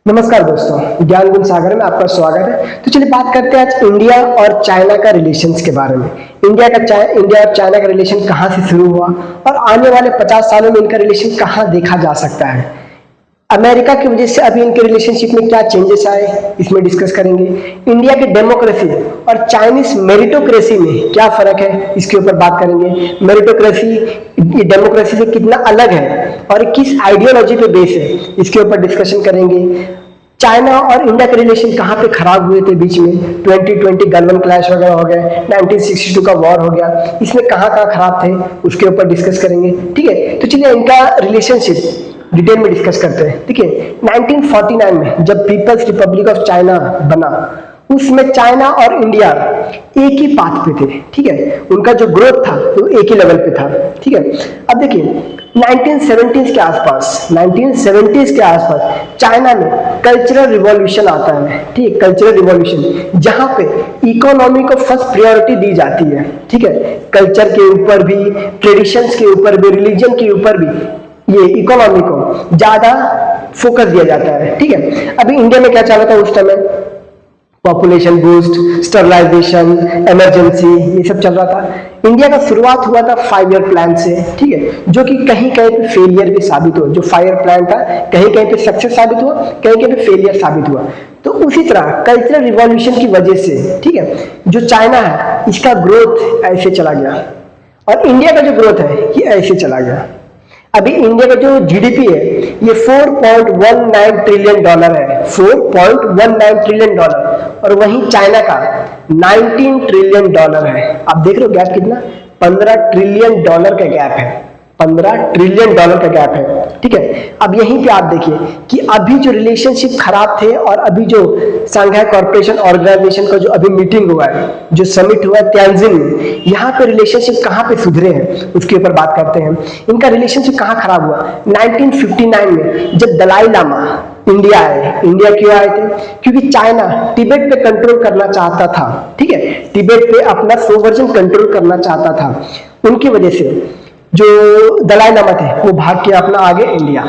नमस्कार दोस्तों, ज्ञान गुण सागर में आपका स्वागत है। तो चलिए बात करते हैं आज इंडिया और चाइना का रिलेशंस के बारे में। इंडिया और चाइना का रिलेशन कहाँ से शुरू हुआ और आने वाले 50 सालों में इनका रिलेशन कहाँ देखा जा सकता है। अमेरिका की वजह से अभी इनके रिलेशनशिप में क्या चेंजेस आए, इसमें डिस्कस करेंगे। इंडिया की डेमोक्रेसी और चाइनीज मेरिटोक्रेसी में क्या फर्क है, इसके ऊपर बात करेंगे। मेरिटोक्रेसी डेमोक्रेसी से कितना अलग है और किस आइडियोलॉजी पे बेस है, इसके ऊपर डिस्कशन करेंगे। चाइना और इंडिया के रिलेशन कहाँ पे खराब हुए थे बीच में, 2020 गलवान क्लैश वगैरह हो गया, 1962 का वॉर हो गया, इसमें कहाँ कहाँ खराब थे उसके ऊपर डिस्कस करेंगे। ठीक है, तो चलिए इनका रिलेशनशिप डिटेल में डिस्कस करते हैं। ठीक है, 1949 में जब पीपल्स रिपब्लिक ऑफ चाइना बना, उसमें चाइना और इंडिया एक ही पाथ पे थे। ठीक है, उनका जो ग्रोथ था वो एक ही लेवल पे था। ठीक है, अब देखिए 1970s के आसपास चाइना में कल्चरल रिवॉल्यूशन आता है। ठीक है, कल्चरल रिवॉल्यूशन जहां पे इकोनॉमी को फर्स्ट प्रायोरिटी दी जाती है। ठीक है, कल्चर के ऊपर भी, ट्रेडिशंस के ऊपर भी, रिलीजन के ऊपर भी ये इकोनॉमी को ज्यादा फोकस दिया जाता है। ठीक है, अभी इंडिया में क्या चल रहा था उस टाइम में, पॉपुलेशन बूस्ट, स्टरलाइजेशन, इमरजेंसी, ये सब चल रहा था। इंडिया का शुरुआत हुआ था 5 ईयर प्लान से। ठीक है, जो कि कहीं कहीं पे फेलियर भी साबित हुआ। जो 5 ईयर प्लान था कहीं कहीं पे सक्सेस साबित हुआ, कहीं कहीं पे फेलियर साबित हुआ। तो उसी तरह कल्चरल रिवॉल्यूशन की वजह से, ठीक है, जो चाइना है इसका ग्रोथ ऐसे चला गया और इंडिया का जो ग्रोथ है ये ऐसे चला गया। अभी इंडिया का जो जीडीपी है ये $4.19 ट्रिलियन है, $4.19 ट्रिलियन, और वहीं चाइना का $19 ट्रिलियन है। आप देख रहे हो गैप कितना, $15 ट्रिलियन का गैप है, $15 ट्रिलियन का गैप है। ठीक है, अब यहीं पे आप देखिए कि अभी जो रिलेशनशिप खराब थे और अभी जो संघाई कॉर्पोरेशन ऑर्गेनाइजेशन का जो अभी मीटिंग हुआ है, जो समिट हुआ है तियानजिन में, यहाँ पे रिलेशनशिप कहाँ पे सुधरे हैं उसके ऊपर बात करते हैं। इनका रिलेशनशिप कहाँ खराब हुआ, 1959 में जब दलाई लामा इंडिया आए। इंडिया क्यों आए थे, क्योंकि चाइना तिब्बत पे कंट्रोल करना चाहता था। ठीक है, तिब्बत पे अपना सोवर्जन कंट्रोल करना चाहता था। उनकी वजह से जो दलाई लामा थे वो भाग के अपना आगे इंडिया,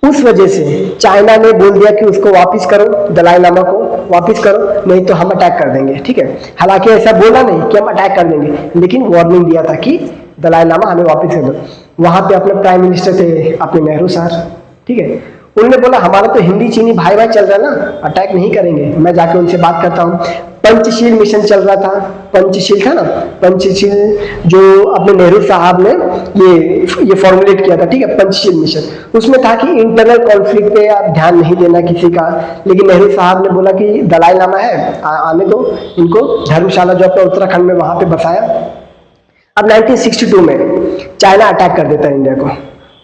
उस वजह से चाइना ने बोल दिया कि उसको वापस करो, दलाई लामा को वापस करो, नहीं तो हम अटैक कर देंगे। ठीक है, हालांकि ऐसा बोला नहीं कि हम अटैक कर देंगे, लेकिन वार्निंग दिया था कि दलाई लामा हमें वापस कर दो। वहां पे अपने प्राइम मिनिस्टर थे अपने नेहरू सर। ठीक है, उन्होंने बोला हमारा तो हिंदी चीनी भाई भाई चल रहा है ना, अटैक नहीं करेंगे। मैं जाके उनसे बात करता हूँ। पंचशील मिशन चल रहा था, पंचशील था ना, पंचशील जो अपने नेहरू साहब ने ये फॉर्मुलेट किया था। ठीक है, पंचशील मिशन, उसमें था कि इंटरनल कॉन्फ्लिक्ट पे आप ध्यान नहीं देना किसी का, लेकिन नेहरू साहब ने बोला कि दलाई लामा है आने दो इनको, धर्मशाला जो अपना उत्तराखंड में वहां पे बसाया। अब 1962 में चाइना अटैक कर देता है इंडिया को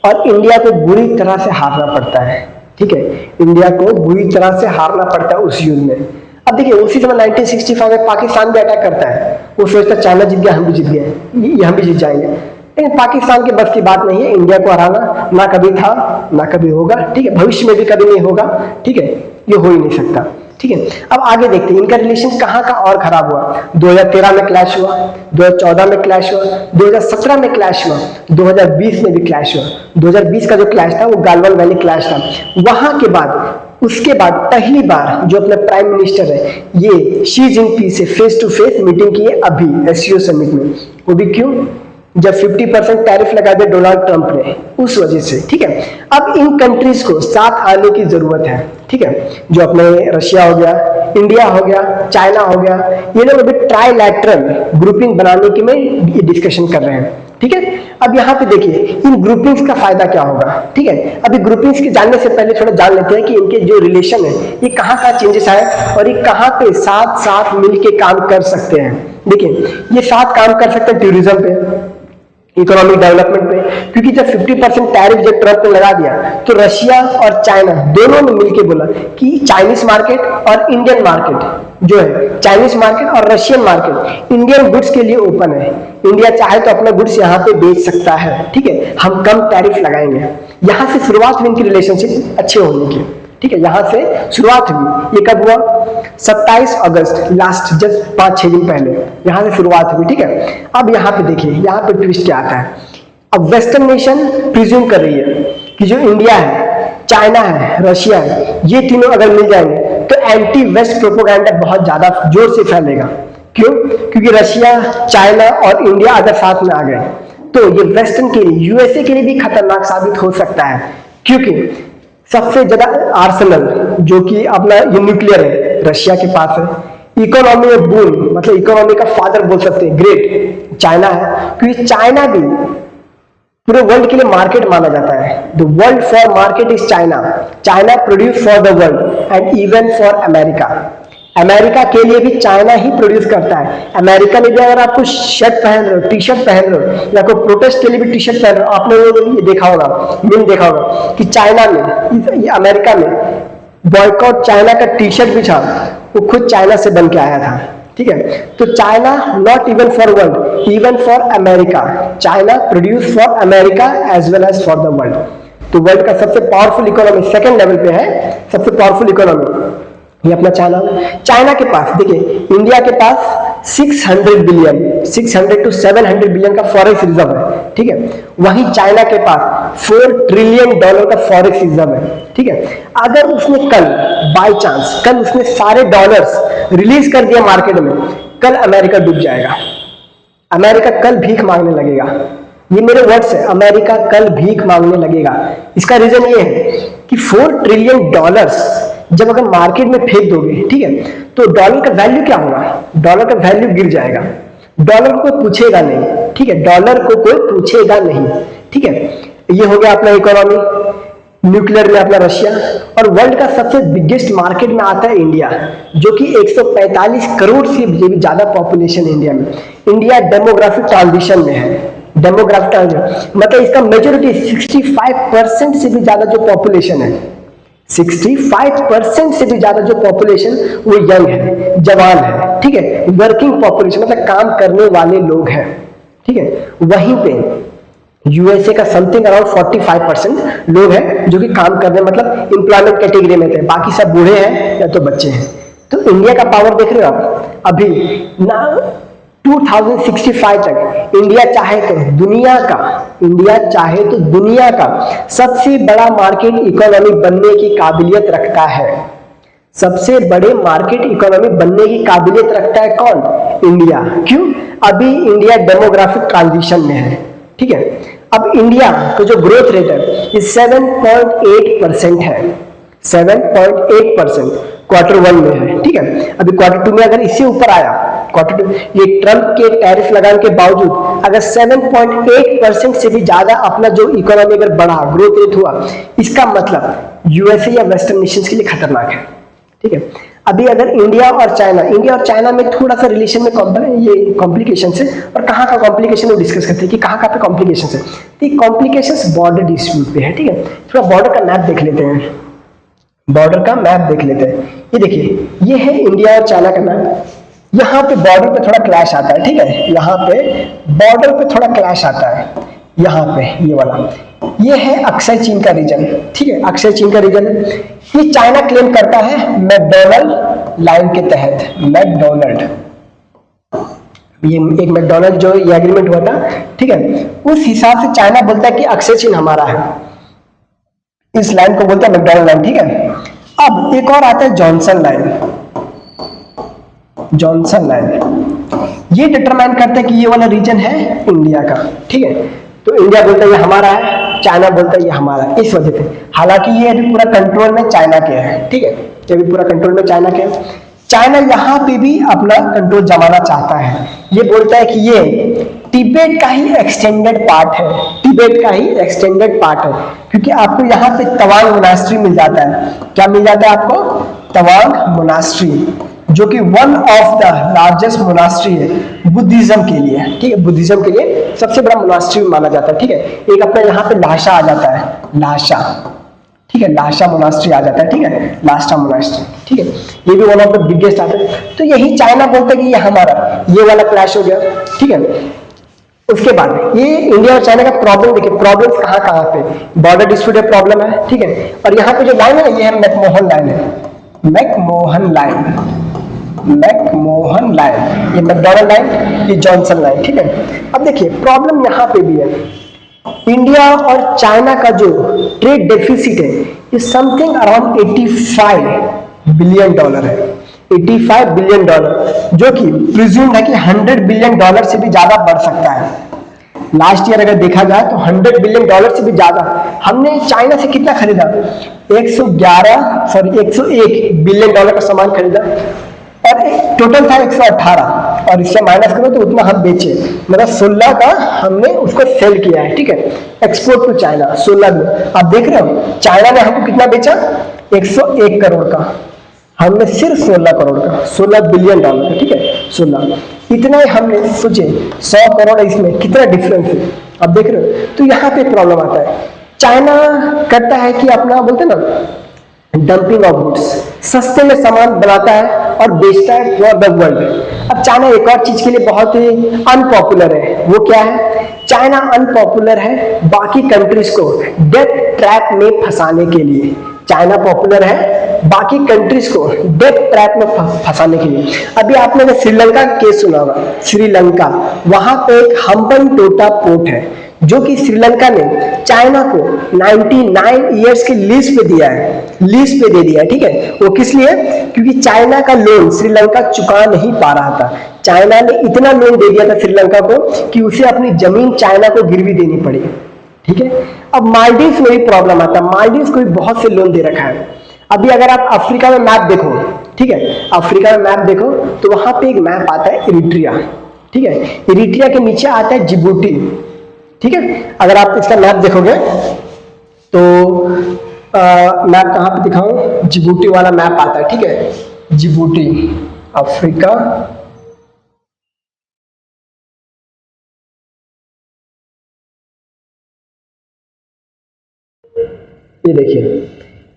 और इंडिया को बुरी तरह से हारना पड़ता है। ठीक है, इंडिया को बुरी तरह से हारना पड़ता है उस युद्ध में। अब देखिए उसी समय 1965 में पाकिस्तान भी अटैक करता है। वो सोचता है चाइना जीत गया, हम भी जीत गए, हम भी जीत जाएंगे, लेकिन पाकिस्तान के बस की बात नहीं है इंडिया को हराना, ना कभी था ना कभी होगा। ठीक है, भविष्य में भी कभी नहीं होगा। ठीक है, ये हो ही नहीं सकता। ठीक है, अब आगे देखते हैं इनका रिलेशन कहाँ का और खराब हुआ। 2013 में क्लैश हुआ, 2014 में क्लैश हुआ, 2017 में क्लैश हुआ, 2020 में भी क्लैश हुआ। 2020 का जो क्लैश था वो गालवान वैली क्लैश था। वहां के बाद उसके बाद पहली बार जो अपना प्राइम मिनिस्टर है ये शी जिनपिंग से फेस टू फेस मीटिंग की है अभी एससीओ समिट में। वो भी क्यों, जब 50% टैरिफ लगा दिया डोनाल्ड ट्रंप ने, उस वजह से। ठीक है, अब इन कंट्रीज को साथ आने की जरूरत है। ठीक है, जो अपने रशिया हो गया, इंडिया हो गया, चाइना हो गया, ये लोग अभी ट्राइलैटरल ग्रुपिंग बनाने की में ये डिस्कशन कर रहे हैं। ठीक है, अब यहाँ पे देखिए इन ग्रुपिंग्स का फायदा क्या होगा। ठीक है, अभी ग्रुपिंग्स के जानने से पहले थोड़ा जान लेते हैं कि इनके जो रिलेशन है ये कहाँ चेंजेस आए और ये कहाँ पे साथ साथ मिलके काम कर सकते हैं। देखिए ये साथ काम कर सकते हैं टूरिज्म पे, इकोनॉमिक डेवलपमेंट पे, क्योंकि जब 50% टैरिफ जब ट्रंप ने लगा दिया तो रशिया और चाइना दोनों ने मिलकर बोला कि चाइनीज मार्केट और इंडियन मार्केट जो है, चाइनीज मार्केट और रशियन मार्केट इंडियन गुड्स के लिए ओपन है। इंडिया चाहे तो अपना गुड्स यहाँ पे बेच सकता है। ठीक है, हम कम टैरिफ लगाएंगे। यहाँ से शुरुआत हुई इनकी रिलेशनशिप अच्छे होने की। ठीक है, यहां से शुरुआत हुई। ये कब हुआ, 27 अगस्त, लास्ट जस्ट 5-6 दिन पहले यहां से शुरुआत हुई। ठीक है, अब यहाँ पे देखिए यहाँ पे ट्विस्ट क्या आता है। अब वेस्टर्न नेशन प्रिज्यूम कर रही है कि जो इंडिया है चाइना है, रशिया है, ये तीनों अगर मिल जाएंगे तो एंटी वेस्ट प्रोपोगंडा बहुत ज्यादा जोर से फैलेगा। क्यों? क्योंकि रशिया, चाइना और इंडिया अगर साथ में आ गए तो ये वेस्टर्न के लिए, यूएसए के लिए भी खतरनाक साबित हो सकता है। क्योंकि सबसे ज्यादा आर्सेनल जो कि अपना ये न्यूक्लियर है रशिया के पास है। इकोनॉमी में बूम, मतलब इकोनॉमी का फादर बोल सकते हैं, ग्रेट चाइना है, क्योंकि चाइना भी पूरे वर्ल्ड के लिए मार्केट माना जाता है। The world for market is China, China produce for the world and even for America. America के लिए भी चाइना ही प्रोड्यूस करता है। अमेरिका में भी अगर आप कुछ शर्ट पहन रहे हो, टी शर्ट पहन रहे हो, या कोई प्रोटेस्ट के लिए भी टी शर्ट पहन रहे हो, आपने वो देखा होगा, मीम देखा होगा कि चाइना में, अमेरिका में बॉयकॉट चाइना का टी शर्ट भी था, वो खुद चाइना से बन के आया था। ठीक है, तो China not even for world, even for America, China produce for America as well as for the world. तो वर्ल्ड का सबसे पावरफुल इकोनॉमी, सेकंड लेवल पे है सबसे पावरफुल इकोनॉमी ये अपना चाइना। चाइना के पास देखिए, इंडिया के पास 600 बिलियन, 600 to 700 बिलियन का फॉरेक्स रिजर्व है। ठीक है, वहीं चाइना के पास $4 ट्रिलियन का फॉरेक्स रिजर्व है। ठीक है, अगर उसने कल बाय चांस कल उसने सारे डॉलर्स रिलीज कर दिया मार्केट में, कल अमेरिका डूब जाएगा। अमेरिका कल भीख मांगने लगेगा। ये मेरे वर्ड्स है, अमेरिका कल भीख मांगने लगेगा। इसका रीजन ये है कि $4 ट्रिलियन जब अगर मार्केट में फेंक दोगे, ठीक है, तो डॉलर का वैल्यू क्या होगा? डॉलर का वैल्यू गिर जाएगा। डॉलर को कोई पूछेगा नहीं। ठीक है, डॉलर को कोई पूछेगा नहीं। ठीक है, ये हो गया अपना इकोनॉमी। न्यूक्लियर में अपना रशिया, और वर्ल्ड का सबसे बिगेस्ट मार्केट में आता है इंडिया, जो कि 145 करोड़ से भी ज्यादा पॉपुलेशन इंडिया में। इंडिया डेमोग्राफिक ट्रांजिशन में है। डेमोग्राफिक ट्रांजिशन मतलब इसका मेजोरिटी 65% से भी ज्यादा जो पॉपुलेशन है, 65% से भी ज्यादा जो पॉपुलेशन वो यंग है, जवान है। ठीक है, वर्किंग पॉपुलेशन मतलब काम करने वाले लोग हैं। ठीक है, वहीं पे यूएसए का समथिंग अराउंड 45% लोग हैं जो कि काम करने मतलब एम्प्लॉयमेंट कैटेगरी में थे, बाकी सब बूढ़े हैं या तो बच्चे हैं। तो इंडिया का पावर देख रहे हो आप, अभी ना 2065 तक इंडिया चाहे तो दुनिया का सबसे बड़ा मार्केट इकोनॉमी बनने की काबिलियत रखता है। सबसे बड़े मार्केट इकोनॉमी बनने की काबिलियत रखता है कौन? इंडिया। क्यों? अभी इंडिया डेमोग्राफिक ट्रांजिशन में है। ठीक है, अब इंडिया का जो ग्रोथ रेट है ये 7.8% है। 7.8% Q1 में है। ठीक है, अभी Q2 में अगर इससे ऊपर आया, Q2 ये ट्रम्प के टैरिफ लगाने के बावजूद अगर 7.8% से भी ज्यादा अपना जो इकोनॉमी अगर बढ़ा, ग्रोथ रेट हुआ, इसका मतलब यूएसए या वेस्टर्न नेशंस के लिए खतरनाक है। ठीक है, अभी अगर इंडिया और चाइना में थोड़ा सा रिलेशन में ये कॉम्प्लिकेशन है, और कहाँ का कॉम्प्लिकेशन वो डिस्कस करते हैं कि कहाँ पे कॉम्प्लिकेशन है। तो कॉम्प्लिकेशन बॉर्डर डिस्प्यूट पे है। ठीक है, थोड़ा बॉर्डर का मैप देख लेते हैं। ये देखिए, ये है इंडिया और चाइना का मैप। यहाँ पे बॉर्डर पे थोड़ा क्लैश आता है। ठीक है, यहाँ पे बॉर्डर पे थोड़ा क्लैश आता है। यहाँ पे ये वाला, ये है अक्षय चीन का रीजन। ठीक है, अक्षय चीन का रीजन है। ये चाइना क्लेम करता है मैकडॉनल्ड लाइन के तहत। मैकडॉनल्ड, ये एक मैकडॉनल्ड जो ये एग्रीमेंट हुआ था, ठीक है, उस हिसाब से चाइना बोलता है कि अक्षय चीन हमारा है। इस लाइन को बोलते हैं मैकडॉनल्ड लाइन। ठीक है, अब एक और आता है जॉनसन लाइन। ये डिटरमाइन करता है कि ये वाला रीजन है इंडिया का। ठीक है, तो इंडिया बोलता है ये हमारा है, चाइना बोलता है ये हमारा है। इस वजह से, हालांकि ये अभी पूरा कंट्रोल में चाइना के है। ठीक है, ये भी पूरा कंट्रोल में चाइना के है। चाइना यहाँ पे भी अपना कंट्रोल जमाना चाहता है। ये बोलता है कि ये तिब्बत का ही एक्सटेंडेड पार्ट है, क्योंकि आपको यहाँ पे तवांग मोनास्ट्री मिल जाता है। क्या मिल जाता है आपको? तवांग मोनास्ट्री, जो कि one of the largest monastery है बुद्धिज्म के लिए। ठीक है, बुद्धिज्म के लिए सबसे बड़ा मोनास्ट्री माना जाता है। ठीक है, एक अपना यहाँ पे लाशा आ जाता है, लाशा। ठीक है, लाशा मोनास्ट्री आ जाता है। ठीक है, लाशा मोनास्ट्री। ठीक है, ये भी वन ऑफ द बिगेस्ट आता है। तो यही चाइना बोलता है कि ये हमारा, ये वाला क्लैश हो गया। ठीक है, उसके बाद ये इंडिया और चाइना का प्रॉब्लम देखिए, प्रॉब्लम कहाँ पे, बॉर्डर डिस्प्यूट प्रॉब्लम है। ठीक है, और यहाँ पे जो लाइन है ये है मैकमोहन लाइन, ये मैकडॉनल्ड लाइन, ये जॉनसन लाइन। ठीक है, अब देखिए प्रॉब्लम यहाँ पे भी है। इंडिया और चाइना का जो ट्रेड डेफिसिट है ये समथिंग अराउंड 85 बिलियन डॉलर है। 85 बिलियन डॉलर, जो कि प्रिज्यूम्ड है कि 100 बिलियन डॉलर से भी ज्यादा बढ़ सकता है। लास्ट ईयर अगर देखा जाए तो 100 बिलियन डॉलर से भी ज्यादा। हमने चाइना से कितना खरीदा? 101 बिलियन डॉलर का सामान खरीदा और टोटल था 118, और इससे माइनस करो तो उतना हम बेचे, मतलब 16 का हमने उसको सेल किया है। ठीक है, एक्सपोर्ट टू चाइना 16 में। आप देख रहे हो चाइना ने हमको कितना बेचा? 101 करोड़ का, हमने सिर्फ 16 करोड़ का, 16 बिलियन डॉलर का। ठीक है, 16 इतना ही हमने सोचे, 100 करोड़ इसमें कितना डिफरेंस है आप देख रहे हो। तो यहाँ पे प्रॉब्लम आता है। चाइना करता है कि अपना बोलते ना डंपिंग ऑफ गुड्स, सस्ते में सामान बनाता है और बेचता है फॉर द वर्ल्ड। अब चाइना एक और चीज के लिए बहुत ही अनपॉपुलर है, वो क्या है? चाइना अनपॉपुलर है बाकी कंट्रीज को डेट ट्रैप में फंसाने के लिए। चाइना पॉपुलर है बाकी कंट्रीज को डेट ट्रैप में फंसाने के लिए। अभी आपने श्रीलंका का केस सुना होगा, श्रीलंका, वहां पे एक हम्बन टोटा पोर्ट है जो कि श्रीलंका ने चाइना को 99 इयर्स के लीज पे दिया है, लीज पे दे दिया है। ठीक है, वो किस लिए? क्योंकि चाइना का लोन श्रीलंका चुका नहीं पा रहा था। चाइना ने इतना लोन दे दिया था श्रीलंका को कि उसे अपनी जमीन चाइना को गिरवी देनी पड़ी। ठीक है, अब मालदीव में भी प्रॉब्लम आता है, मालदीव को भी बहुत से लोन दे रखा है। अभी अगर आप अफ्रीका में मैप देखो, ठीक है, अफ्रीका में मैप देखो तो वहां पे एक मैप आता है इरिट्रिया। ठीक है, इरिट्रिया के नीचे आता है जिबूटी। ठीक है, अगर आप इसका मैप देखोगे तो मैप कहां पे दिखाऊं? जिबूटी वाला मैप आता है। ठीक है, जिबूटी, अफ्रीका, ये देखिए,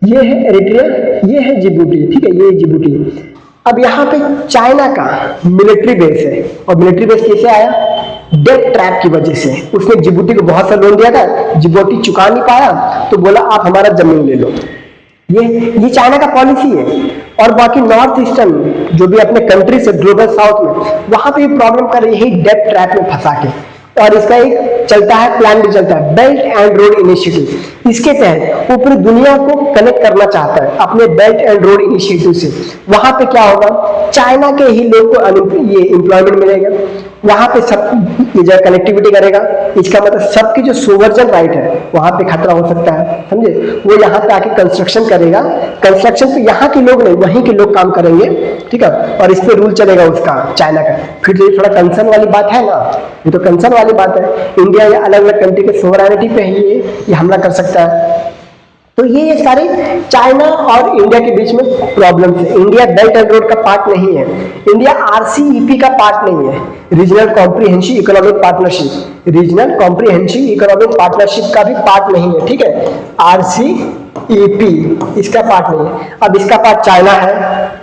ये है एरिट्रिया, ये है जिबूटी। ठीक है, ये जिबूटी। अब यहाँ पे चाइना का मिलिट्री बेस है, और मिलिट्री बेस कैसे आया? डेट ट्रैप की वजह से। उसने जिबूटी को बहुत सा लोन दिया था, जिबूटी चुका नहीं पाया तो बोला आप हमारा जमीन ले लो। ये चाइना का पॉलिसी है। और बाकी नॉर्थ ईस्टर्न जो भी अपने कंट्री से ग्लोबल साउथ में, वहां पे प्रॉब्लम कर रही है डेट ट्रैप में फंसा के। और इसका एक चलता है, प्लान भी चलता है, बेल्ट एंड रोड इनिशिएटिव। इसके तहत वो पूरी दुनिया को कनेक्ट करना चाहता है अपने बेल्ट एंड रोड इनिशिएटिव से। वहां पे क्या होगा? चाइना के ही लोग को ये एम्प्लॉयमेंट मिलेगा, वहां पे सब ये कनेक्टिविटी करेगा। इसका मतलब सबकी जो सोवर्जन राइट है वहां पे खतरा हो सकता है, समझे? वो यहाँ पे आके कंस्ट्रक्शन करेगा, कंस्ट्रक्शन पे यहाँ के लोग नहीं वहीं के लोग काम करेंगे। ठीक है, और इस पे रूल चलेगा उसका, चाइना का। फिर तो ये थोड़ा कंसर्न वाली बात है ना, ये तो कंसर्न वाली बात है। इंडिया या अलग अलग कंट्री के सोवरेनिटी पे ही ये हमला कर सकता है। तो ये सारे चाइना और इंडिया के बीच में प्रॉब्लम है। इंडिया बेल्ट एंड रोड का पार्ट नहीं है, इंडिया आरसीईपी का पार्ट नहीं है, regional comprehensive economic partnership, regional comprehensive economic partnership का भी पार्ट नहीं है। ठीक है, आरसीईपी इसका पार्ट नहीं है। अब इसका पार्ट चाइना है,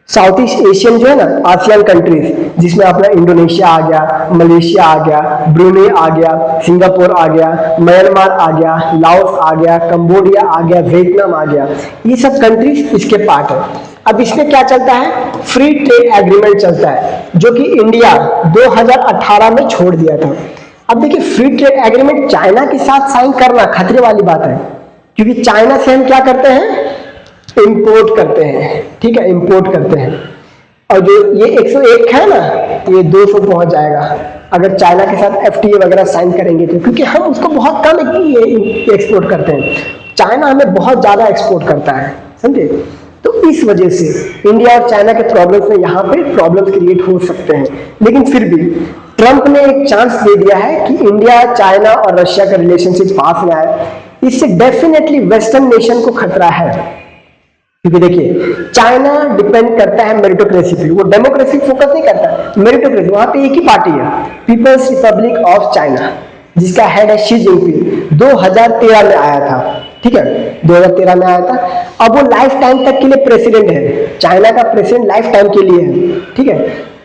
साउथ ईस्ट एशियन जो है ना, आसियान कंट्रीज, जिसमें अपना इंडोनेशिया आ गया, मलेशिया आ गया, ब्रुनेई आ गया, सिंगापुर आ गया, म्यांमार आ गया, लाओस आ गया, कंबोडिया आ गया, वियतनाम आ गया, ये सब कंट्रीज इसके पार्ट है। अब इसमें क्या चलता है? फ्री ट्रेड एग्रीमेंट चलता है, जो कि इंडिया 2018 में छोड़ दिया था। अब देखिए, फ्री ट्रेड एग्रीमेंट चाइना के साथ साइन करना खतरे वाली बात है, क्योंकि चाइना से हम क्या करते हैं? इंपोर्ट करते हैं। ठीक है, इंपोर्ट करते हैं। और जो ये 101 है ना, ये 200 पहुंच जाएगा अगर चाइना के साथ एफटीए वगैरह साइन करेंगे तो, क्योंकि हम उसको बहुत कम एक्सपोर्ट करते हैं, चाइना हमें बहुत ज्यादा एक्सपोर्ट करता है, समझे? तो इस वजह से इंडिया और चाइना के प्रॉब्लम्स में यहाँ पे प्रॉब्लम्स क्रिएट हो सकते हैं। लेकिन फिर भी ट्रंप ने एक चांस दे दिया है कि इंडिया, चाइना और रशिया का रिलेशनशिप पास में आए। इससे डेफिनेटली वेस्टर्न नेशन को खतरा है, क्योंकि देखिए चाइना डिपेंड करता है मेरिटोक्रेसी पे, वो डेमोक्रेसी फोकस नहीं करता, मेरिटोक्रेसी। वहां पे एक ही पार्टी है, पीपल्स रिपब्लिक ऑफ चाइना, जिसका हेड है शी जिनपिंग। 2013 में आया था। ठीक है, 2013 में आया था। अब वो लाइफ टाइम तक के लिए प्रेसिडेंट है, चाइना का प्रेसिडेंट लाइफ टाइम के लिए है। ठीक है,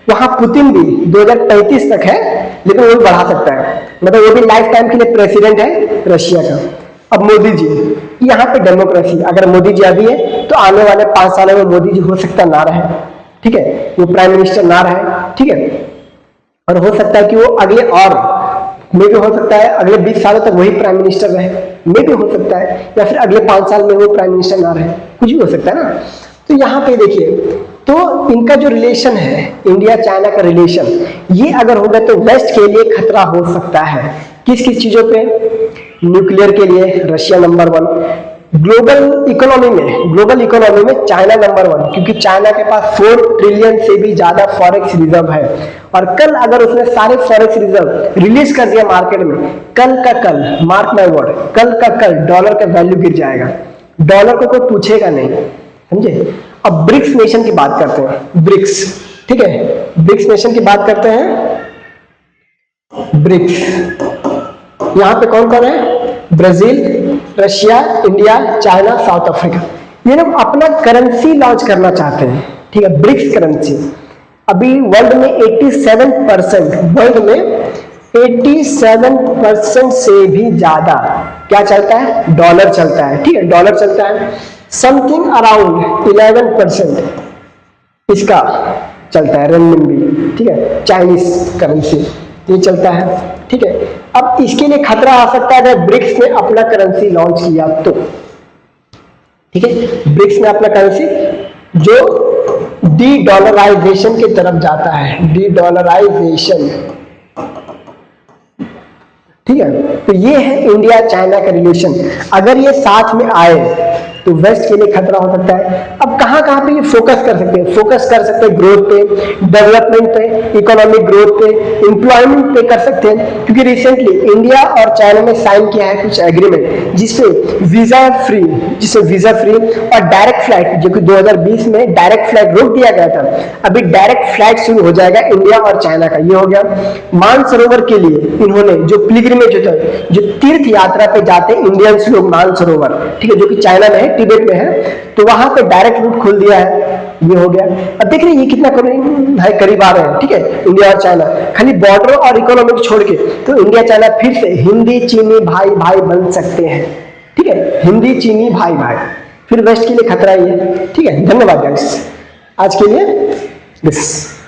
वहां पुतिन भी 2035 तक है, लेकिन वो बढ़ा सकता है, मतलब वो भी लाइफ टाइम के लिए प्रेसिडेंट है रशिया का। अब मोदी जी, यहाँ पे डेमोक्रेसी, अगर मोदी जी अभी है तो आने वाले 5 सालों में मोदी जी हो सकता ना रहे। ठीक है, वो प्राइम मिनिस्टर ना रहे। ठीक है, और हो सकता है कि वो अगले और मे भी हो सकता है अगले 20 सालों तक वही प्राइम मिनिस्टर रहे, मे भी हो सकता है, या फिर अगले 5 साल में वो प्राइम मिनिस्टर ना रहे, कुछ भी हो सकता है ना। तो यहाँ पे देखिए, तो इनका जो रिलेशन है, इंडिया चाइना का रिलेशन, ये अगर होगा तो वेस्ट के लिए खतरा हो सकता है। किस किस चीजों पे? न्यूक्लियर के लिए रशिया नंबर 1, ग्लोबल इकोनॉमी में चाइना नंबर 1, क्योंकि चाइना के पास 4 ट्रिलियन से भी ज्यादा फॉरेक्स रिजर्व है। और कल अगर उसने सारे फॉरेक्स रिजर्व रिलीज कर दिया मार्केट में, कल का कल, मार्क माय वर्ड, कल का कल डॉलर का वैल्यू गिर जाएगा, डॉलर को कोई पूछेगा नहीं, समझे। अब ब्रिक्स नेशन की बात करते हैं, ब्रिक्स, ठीक है, ब्रिक्स नेशन की बात करते हैं। ब्रिक्स, यहां पे कौन कौन है? Brazil, Russia, India, China, south Africa. ये लोग अपना करेंसी लॉन्च करना चाहते हैं, ठीक है, ब्रिक्स करेंसी। अभी वर्ल्ड में 87%, वर्ल्ड में 87% से भी ज्यादा क्या चलता है? डॉलर चलता है, ठीक है, डॉलर चलता है। समथिंग अराउंड 11% इसका चलता है रेनमिनबी, ठीक है, चाइनीज करेंसी, ये चलता है, ठीक है। अब इसके लिए खतरा आ सकता है अगर ब्रिक्स ने अपना करेंसी लॉन्च किया तो, ठीक है, ब्रिक्स ने अपना करेंसी जो डी डॉलराइजेशन की तरफ जाता है, डी डॉलराइजेशन, ठीक है। तो ये है इंडिया चाइना का रिलेशन, अगर ये साथ में आए तो वेस्ट के लिए खतरा हो सकता है। अब कहां कहां पे ये फोकस कर सकते हैं? फोकस कर सकते हैं ग्रोथ पे, डेवलपमेंट पे, इकोनॉमिक ग्रोथ पे, एम्प्लॉयमेंट पे कर सकते हैं, क्योंकि रिसेंटली इंडिया और चाइना ने साइन किया है कुछ एग्रीमेंट जिससे वीजा फ्री और डायरेक्ट फ्लाइट, जो कि 2020 में डायरेक्ट फ्लाइट रोक दिया गया था, अभी डायरेक्ट फ्लाइट शुरू हो जाएगा इंडिया और चाइना का। ये हो गया। मानसरोवर के लिए इन्होंने जो पिलग्रिमेज होता है, जो तीर्थ यात्रा पे जाते हैं इंडियंस लोग मानसरोवर, ठीक है, जो कि चाइना में है, तिब्बत में है, तो वहां पे डायरेक्ट रूट खोल दिया है। ये हो गया। अब देख रहे हैं ये कितना करीब आ रहे हैं, ठीक है, इंडिया और चाइना, खाली बॉर्डर और इकोनॉमिक छोड़ के, तो इंडिया चाइना फिर से हिंदी चीनी भाई भाई बन सकते हैं, ठीक है, हिंदी चीनी भाई भाई, फिर वेस्ट के लिए खतरा ही है, ठीक है। धन्यवाद गाइस, आज के लिए बस।